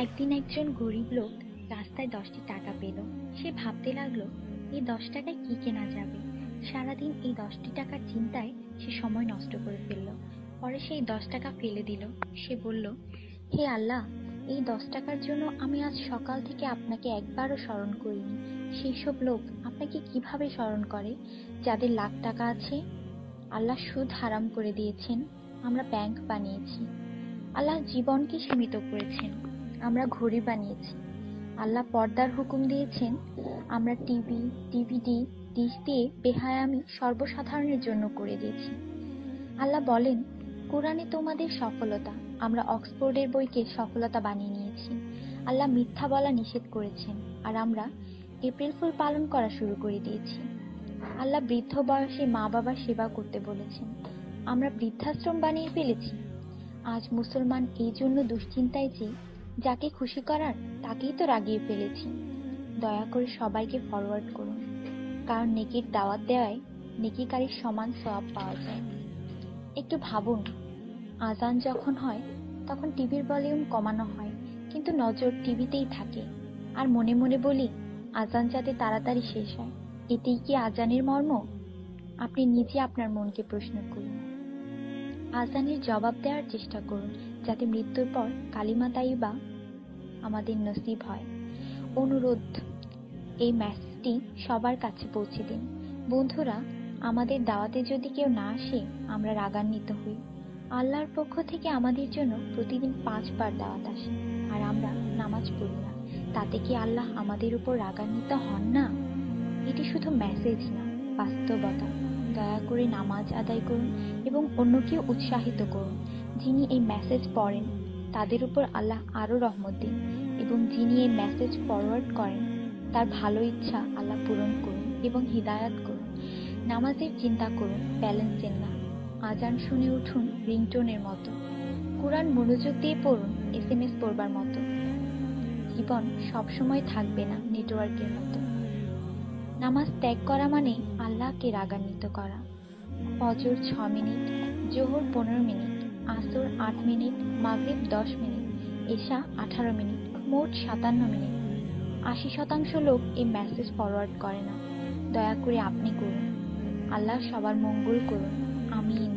একদিন একজন গরিব লোক রাস্তায় 10টি টাকা পেল। সে ভাবতে লাগলো, এই 10 টাকায় কি কেনা যাবে। সারাদিন এই 10টি টাকার চিন্তায় সে সময় নষ্ট করে ফেলল। পরে সেই 10 টাকা ফেলে দিল। সে বলল, হে আল্লাহ, এই 10 টাকার জন্য আমি আজ সকাল থেকে আপনাকে একবারও স্মরণ করিনি। সেই সব লোক আপনাকে কিভাবে স্মরণ করে যাদের লাখ টাকা আছে? আল্লাহ সুদ হারাম করে দিয়েছেন, আমরা ব্যাংক বানিয়েছি। আল্লাহ জীবনকে সীমিত করেছেন, আমরা ঘড়ি বানিয়েছি। আল্লাহ পর্দার হুকুম দিয়েছেন, আমরা টিভি, ডিভিডি, ডিশ দিয়ে বেহায়ামি সর্বসাধারণের জন্য করে দিয়েছি। আল্লাহ বলেন, কোরআনে তোমাদের সফলতা, আমরা অক্সফোর্ডের বইকে সফলতা বানিয়ে নিয়েছি। আল্লাহ মিথ্যা বলা নিষেধ করেছেন, আর আমরা এপ্রিল ফুল পালন করা শুরু করে দিয়েছি। আল্লাহ বৃদ্ধ বয়সে মা বাবার সেবা করতে বলেছেন, আমরা বৃদ্ধাশ্রম বানিয়ে ফেলেছি। আজ মুসলমান এই জন্য দুশ্চিন্তায় যে যাকে খুশি করার তাকেই তো রাগিয়ে ফেলেছি। দয়া করে সবাইকে ফরওয়ার্ড করুন, কারণ নেকির দাওয়াত দেওয়ায় নেকিকারীর সমান সওয়াব পাওয়া যায়। একটু ভাবুন, আজান যখন হয় তখন টিভির ভলিউম কমানো হয়, কিন্তু নজর টিভিতেই থাকে। আর মনে মনে বলি, আজান যাতে তাড়াতাড়ি শেষ হয়। এটাই কি আজানের মর্ম? আপনি নিজে আপনার মনকে প্রশ্ন করুন। আজানের জবাব দেওয়ার চেষ্টা করুন, যাতে মৃত্যুর পর কালিমা তাইয়্যিবা আমাদের নসিব হয়। অনুরোধ, এই মেসেজটি সবার কাছে পৌঁছে দিন। বন্ধুরা, আমাদের দাওয়াতে যদি কেউ না আসে, আমরা রাগান্বিত হই। আল্লাহর পক্ষ থেকে আমাদের জন্য প্রতিদিন 5 বার দাওয়াত আসে, আর আমরা নামাজ পড়ি না। তাতে কি আল্লাহ আমাদের উপর রাগান্বিত হন না? এটি শুধু মেসেজ না, বাস্তবতা। দয়া করে নামাজ আদায় করুন এবং অন্যকেও উৎসাহিত করুন। যিনি এই মেসেজ পড়েন তাদের উপর আল্লাহ আরো রহমত দিন, এবং যিনি এই মেসেজ ফরওয়ার্ড করেন তার ভালো ইচ্ছা আল্লাহ পূরণ করুন এবং হিদায়াত করুন। নামাজের চিন্তা করুন, ব্যালেন্সের না। আজান শুনে উঠুন রিংটোনের মতো। কোরআন মনোযোগ দিয়ে পড়ুন SMS পড়বার মতো। জীবন সবসময় থাকবে না নেটওয়ার্কের মতো। নামাজ ত্যাগ করা মানে আল্লাহকে রাগান্বিত করা। ফজর 6 মিনিট, জোহর 15 মিনিট, আসর 8 মিনিট, মাগরিব 10 মিনিট, এশা 18 মিনিট, মোট 57 মিনিট। 80% লোক এই মেসেজ ফরওয়ার্ড করে না। দয়া করে আপনি করুন। আল্লাহ সবার মঙ্গল করুন। আমিন।